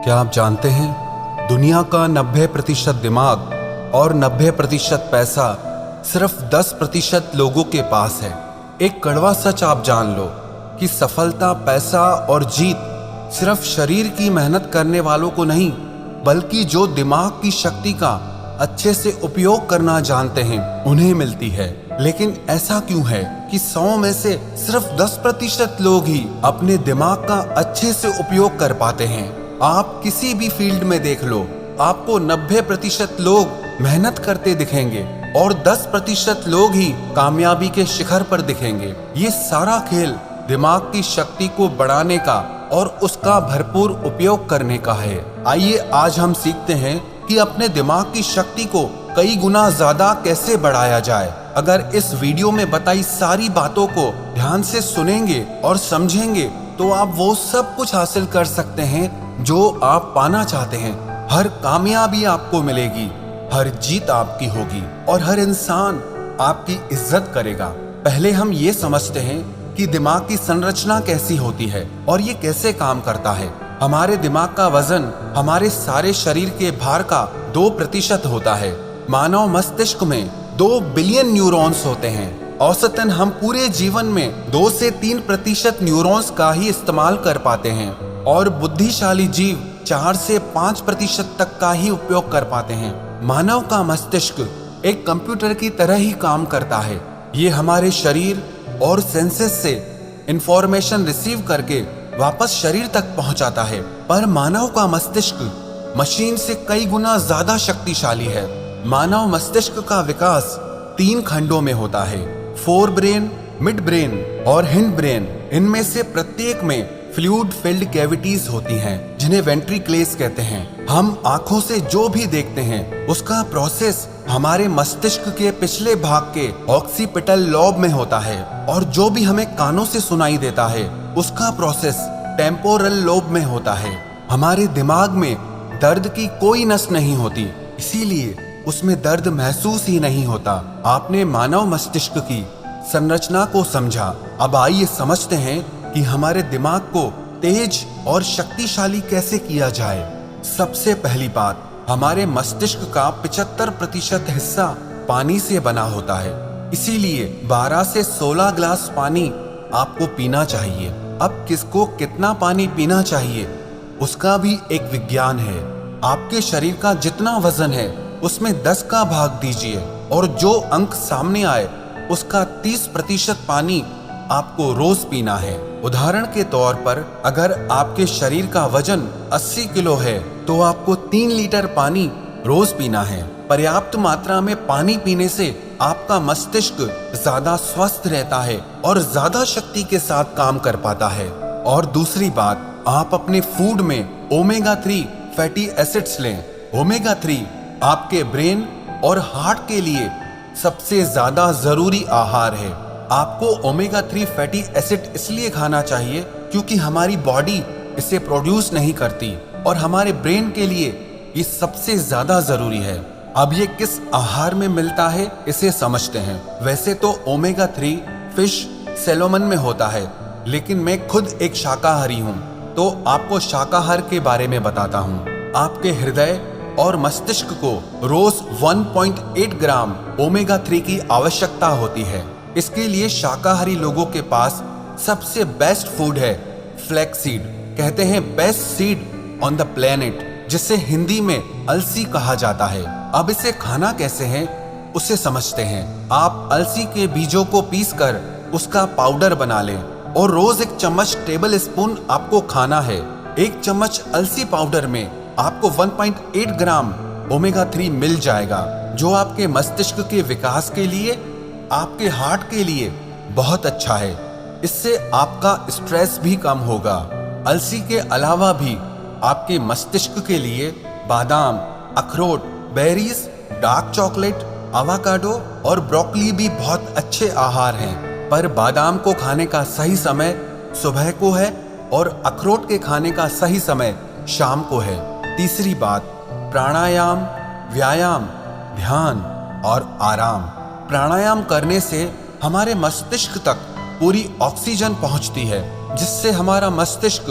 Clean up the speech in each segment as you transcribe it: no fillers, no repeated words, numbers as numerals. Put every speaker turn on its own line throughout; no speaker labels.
क्या आप जानते हैं दुनिया का 90% दिमाग और 90% पैसा सिर्फ 10% लोगों के पास है। एक कड़वा सच आप जान लो कि सफलता, पैसा और जीत सिर्फ शरीर की मेहनत करने वालों को नहीं, बल्कि जो दिमाग की शक्ति का अच्छे से उपयोग करना जानते हैं उन्हें मिलती है। लेकिन ऐसा क्यों है कि 100 में से सिर्फ 10% लोग ही अपने दिमाग का अच्छे से उपयोग कर पाते हैं। आप किसी भी फील्ड में देख लो, आपको 90% लोग मेहनत करते दिखेंगे और 10% लोग ही कामयाबी के शिखर पर दिखेंगे। ये सारा खेल दिमाग की शक्ति को बढ़ाने का और उसका भरपूर उपयोग करने का है। आइए आज हम सीखते हैं कि अपने दिमाग की शक्ति को कई गुना ज्यादा कैसे बढ़ाया जाए। अगर इस वीडियो में बताई सारी बातों को ध्यान से सुनेंगे और समझेंगे तो आप वो सब कुछ हासिल कर सकते हैं जो आप पाना चाहते हैं। हर कामयाबी आपको मिलेगी, हर जीत आपकी होगी और हर इंसान आपकी इज्जत करेगा। पहले हम ये समझते हैं कि दिमाग की संरचना कैसी होती है और ये कैसे काम करता है। हमारे दिमाग का वजन हमारे सारे शरीर के भार का 2% होता है। मानव मस्तिष्क में 2 बिलियन न्यूरॉन्स होते हैं। औसतन हम पूरे जीवन में 2 से 3% न्यूरॉन्स का ही इस्तेमाल कर पाते हैं और बुद्धिशाली जीव 4 से 5% तक का ही उपयोग कर पाते हैं। मानव का मस्तिष्क एक कंप्यूटर की तरह ही काम करता है। ये हमारे शरीर और सेंसेस से इंफॉर्मेशन रिसीव करके वापस शरीर तक पहुंचाता है। पर मानव का मस्तिष्क मशीन से कई गुना ज्यादा शक्तिशाली है। मानव मस्तिष्क का विकास 3 खंडों में होता है, फोर ब्रेन, मिड ब्रेन और हिंड ब्रेन। इनमें से प्रत्येक में फ्लूइड फिल्ड कैविटीज होती हैं, जिन्हें वेंट्रिकल्स कहते हैं। हम आंखों से जो भी देखते हैं उसका प्रोसेस हमारे मस्तिष्क के पिछले भाग के ऑक्सीपिटल लोब में होता है और जो भी हमें कानों से सुनाई देता है उसका प्रोसेस टेम्पोरल लोब में होता है। हमारे दिमाग में दर्द की कोई नस नहीं होती, इसीलिए उसमें दर्द महसूस ही नहीं होता। आपने मानव मस्तिष्क की संरचना को समझा। अब आइए समझते हैं कि हमारे दिमाग को तेज और शक्तिशाली कैसे किया जाए। सबसे पहली बात, हमारे मस्तिष्क का 75% हिस्सा पानी से बना होता है, इसीलिए 12 से 16 ग्लास पानी आपको पीना चाहिए। अब किसको कितना पानी पीना चाहिए उसका भी एक विज्ञान है। आपके शरीर का जितना वजन है उसमें 10 का भाग दीजिए और जो अंक सामने आए उसका 30% पानी आपको रोज पीना है। उदाहरण के तौर पर अगर आपके शरीर का वजन 80 किलो है तो आपको 3 लीटर पानी रोज पीना है। पर्याप्त मात्रा में पानी पीने से आपका मस्तिष्क ज्यादा स्वस्थ रहता है और ज्यादा शक्ति के साथ काम कर पाता है। और दूसरी बात, आप अपने फूड में ओमेगा 3 फैटी एसिड्स लें। ओमेगा 3 आपके ब्रेन और हार्ट के लिए सबसे ज्यादा जरूरी आहार है। आपको ओमेगा 3 फैटी एसिड इसलिए खाना चाहिए क्योंकि हमारी बॉडी इसे प्रोड्यूस नहीं करती और हमारे ब्रेन के लिए ये सबसे ज्यादा जरूरी है। अब ये किस आहार में मिलता है इसे समझते हैं। वैसे तो ओमेगा 3 फिश, सैल्मन में होता है, लेकिन मैं खुद एक शाकाहारी हूँ तो आपको शाकाहार के बारे में बताता हूँ। आपके हृदय और मस्तिष्क को रोज 1.8 ग्राम ओमेगा 3 की आवश्यकता होती है। इसके लिए शाकाहारी लोगों के पास सबसे बेस्ट फूड है फ्लैक्स सीड। कहते हैं best seed on the planet, जिसे हिंदी में अलसी कहा जाता है। अब इसे खाना कैसे है उसे समझते हैं। आप अलसी के बीजों को पीसकर उसका पाउडर बना लें और रोज 1 चम्मच टेबल स्पून आपको खाना है। 1 चम्मच अलसी पाउडर में आपको 1.8 ग्राम ओमेगा 3 मिल जाएगा, जो आपके मस्तिष्क के विकास के लिए, आपके हार्ट के लिए बहुत अच्छा है। इससे आपका स्ट्रेस भी कम होगा। अलसी के अलावा भी आपके मस्तिष्क के लिए बादाम, अखरोट, बेरीज, डार्क चॉकलेट, आवाकाडो और ब्रोकली भी बहुत अच्छे आहार हैं। पर बादाम को खाने का सही समय सुबह को है और अखरोट के खाने का सही समय शाम को है। तीसरी बात, प्राणायाम, व्यायाम, ध्यान और आराम। प्राणायाम करने से हमारे मस्तिष्क तक पूरी ऑक्सीजन पहुंचती है, जिससे हमारा मस्तिष्क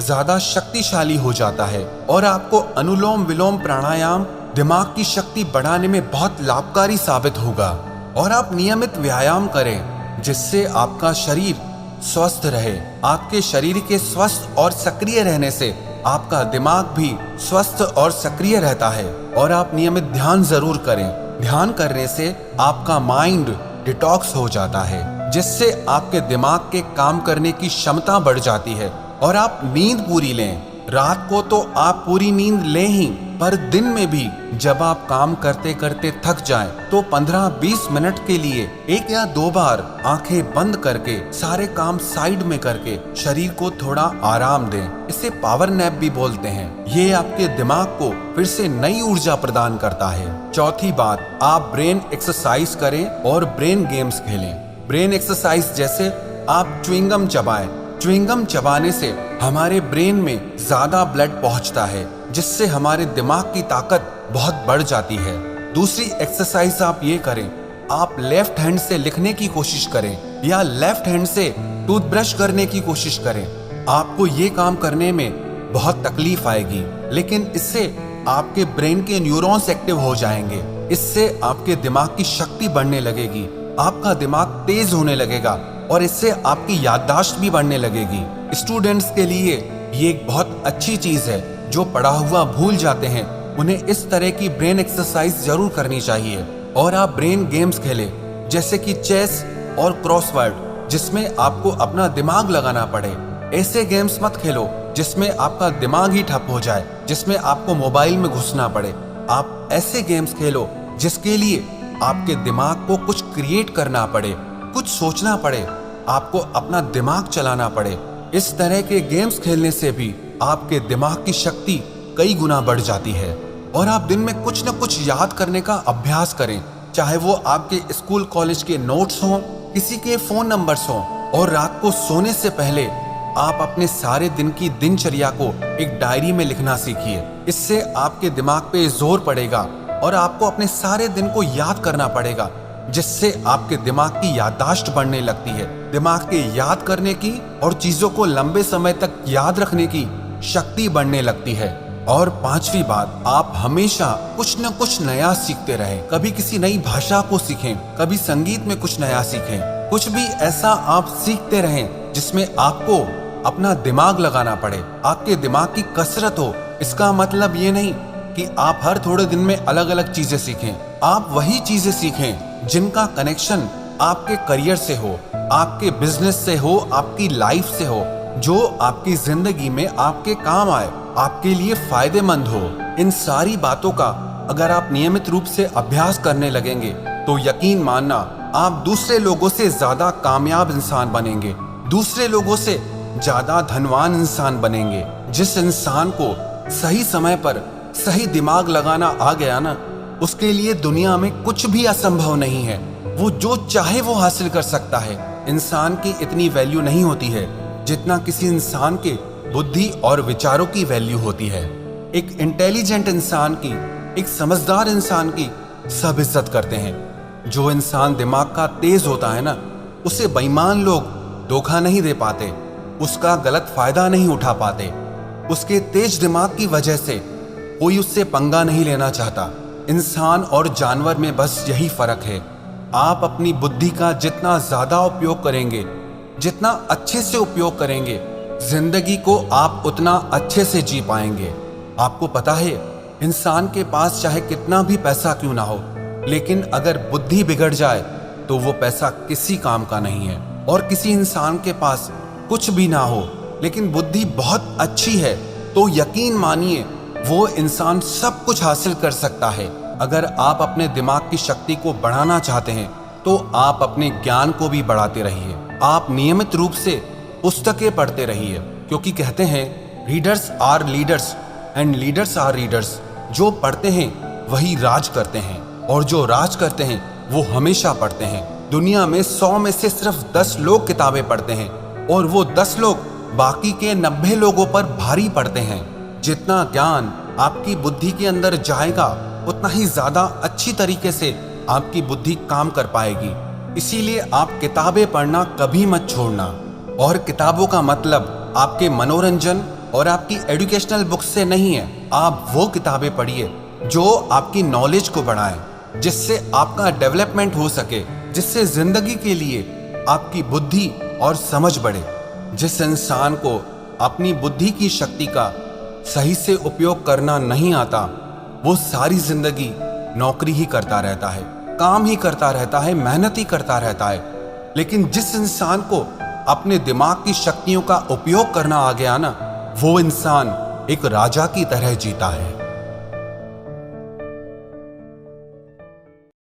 ज्यादा शक्तिशाली हो जाता है। और आपको अनुलोम विलोम प्राणायाम दिमाग की शक्ति बढ़ाने में बहुत लाभकारी साबित होगा। और आप नियमित व्यायाम करें जिससे आपका शरीर स्वस्थ रहे। आपके शरीर के स्वस्थ और सक्रिय रहने से आपका दिमाग भी स्वस्थ और सक्रिय रहता है। और आप नियमित ध्यान जरूर करें। ध्यान करने से आपका माइंड डिटॉक्स हो जाता है, जिससे आपके दिमाग के काम करने की क्षमता बढ़ जाती है। और आप नींद पूरी लें। रात को तो आप पूरी नींद लें ही, पर दिन में भी जब आप काम करते करते थक जाएं, तो 15-20 मिनट के लिए 1 या 2 बार आंखें बंद करके सारे काम साइड में करके शरीर को थोड़ा आराम दें। इसे पावर नैप भी बोलते हैं। ये आपके दिमाग को फिर से नई ऊर्जा प्रदान करता है। चौथी बात, आप ब्रेन एक्सरसाइज करें और ब्रेन गेम्स खेलें। ब्रेन एक्सरसाइज जैसे आप च्युइंगम चबाएं। च्युइंगम चबाने से हमारे ब्रेन में ज्यादा ब्लड पहुंचता है, जिससे हमारे दिमाग की ताकत बहुत बढ़ जाती है। दूसरी एक्सरसाइज आप ये करें, आप लेफ्ट हैंड से लिखने की कोशिश करें या लेफ्ट हैंड से टूथब्रश करने की कोशिश करें। आपको ये काम करने में बहुत तकलीफ आएगी, लेकिन इससे आपके ब्रेन के न्यूरॉन्स एक्टिव हो जाएंगे। इससे आपके दिमाग की शक्ति बढ़ने लगेगी, आपका दिमाग तेज होने लगेगा और इससे आपकी याददाश्त भी बढ़ने लगेगी। स्टूडेंट्स के लिए ये एक बहुत अच्छी चीज है। जो पढ़ा हुआ भूल जाते हैं, उन्हें इस तरह की ब्रेन एक्सरसाइज जरूर करनी चाहिए। और आप ब्रेन गेम्स खेलें, जैसे कि चेस और क्रॉसवर्ड, जिसमें आपको अपना दिमाग लगाना पड़े। ऐसे गेम्स मत खेलो जिसमें आपका दिमाग ही ठप हो जाए, जिसमें आपको मोबाइल में घुसना पड़े। आप ऐसे गेम्स खेलो जिसके लिए आपके दिमाग को कुछ क्रिएट करना पड़े, कुछ सोचना पड़े, आपको अपना दिमाग चलाना पड़े। इस तरह के गेम्स खेलने से भी आपके दिमाग की शक्ति कई गुना बढ़ जाती है। और आप दिन में कुछ न कुछ याद करने का अभ्यास करें, चाहे वो आपके स्कूल कॉलेज के नोट्स हों, किसी के फोन नंबर्स हों। और रात को सोने से पहले आप अपने सारे दिन की दिनचर्या को एक डायरी में लिखना सीखिए। इससे आपके दिमाग पे जोर पड़ेगा और आपको अपने सारे दिन को याद करना पड़ेगा, जिससे आपके दिमाग की याददाश्त बढ़ने लगती है। दिमाग के याद करने की और चीजों को लंबे समय तक याद रखने की शक्ति बढ़ने लगती है। और पांचवी बात, आप हमेशा कुछ न कुछ नया सीखते रहें। कभी किसी नई भाषा को सीखें, कभी संगीत में कुछ नया सीखें। कुछ भी ऐसा आप सीखते रहें जिसमें आपको अपना दिमाग लगाना पड़े, आपके दिमाग की कसरत हो। इसका मतलब ये नहीं कि आप हर थोड़े दिन में अलग अलग चीजें सीखें। आप वही चीजें सीखें जिनका कनेक्शन आपके करियर से हो, आपके बिजनेस से हो, आपकी लाइफ से हो, जो आपकी जिंदगी में आपके काम आए, आपके लिए फायदेमंद हो। इन सारी बातों का अगर आप नियमित रूप से अभ्यास करने लगेंगे तो यकीन मानना, आप दूसरे लोगों से ज्यादा कामयाब इंसान बनेंगे, दूसरे लोगों से ज्यादा धनवान इंसान बनेंगे। जिस इंसान को सही समय पर सही दिमाग लगाना आ गया ना, उसके लिए दुनिया में कुछ भी असंभव नहीं है। वो जो चाहे वो हासिल कर सकता है। इंसान की इतनी वैल्यू नहीं होती है जितना किसी इंसान के बुद्धि और विचारों की वैल्यू होती है। एक इंटेलिजेंट इंसान की, एक समझदार इंसान की सब इज्जत करते हैं। जो इंसान दिमाग का तेज होता है ना, उसे बेईमान लोग धोखा नहीं दे पाते, उसका गलत फायदा नहीं उठा पाते। उसके तेज दिमाग की वजह से कोई उससे पंगा नहीं लेना चाहता। इंसान और जानवर में बस यही फर्क है। आप अपनी बुद्धि का जितना ज्यादा उपयोग करेंगे, जितना अच्छे से उपयोग करेंगे, जिंदगी को आप उतना अच्छे से जी पाएंगे। आपको पता है, इंसान के पास चाहे कितना भी पैसा क्यों ना हो, लेकिन अगर बुद्धि बिगड़ जाए तो वो पैसा किसी काम का नहीं है। और किसी इंसान के पास कुछ भी ना हो लेकिन बुद्धि बहुत अच्छी है, तो यकीन मानिए वो इंसान सब कुछ हासिल कर सकता है। अगर आप अपने दिमाग की शक्ति को बढ़ाना चाहते हैं तो आप अपने ज्ञान को भी बढ़ाते रहिए। आप नियमित रूप से पुस्तकें पढ़ते रहिए, क्योंकि कहते हैं readers are leaders and leaders are readers. जो पढ़ते हैं वही राज करते हैं, और जो राज करते हैं वो हमेशा पढ़ते हैं। दुनिया में 100 में से सिर्फ 10 लोग किताबें पढ़ते हैं, और वो 10 लोग बाकी के 90 लोगों पर भारी पड़ते हैं। जितना ज्ञान आपकी बुद्धि के अंदर जाएगा, उतना ही ज्यादा अच्छी तरीके से आपकी बुद्धि काम कर पाएगी। इसीलिए आप किताबें पढ़ना कभी मत छोड़ना। और किताबों का मतलब आपके मनोरंजन और आपकी एजुकेशनल बुक्स से नहीं है। आप वो किताबें पढ़िए जो आपकी नॉलेज को बढ़ाएं, जिससे आपका डेवलपमेंट हो सके, जिससे जिंदगी के लिए आपकी बुद्धि और समझ बढ़े। जिस इंसान को अपनी बुद्धि की शक्ति का सही से उपयोग करना नहीं आता, वो सारी जिंदगी नौकरी ही करता रहता है, काम ही करता रहता है, मेहनत ही करता रहता है। लेकिन जिस इंसान को अपने दिमाग की शक्तियों का उपयोग करना आ गया ना, वो इंसान एक राजा की तरह जीता है।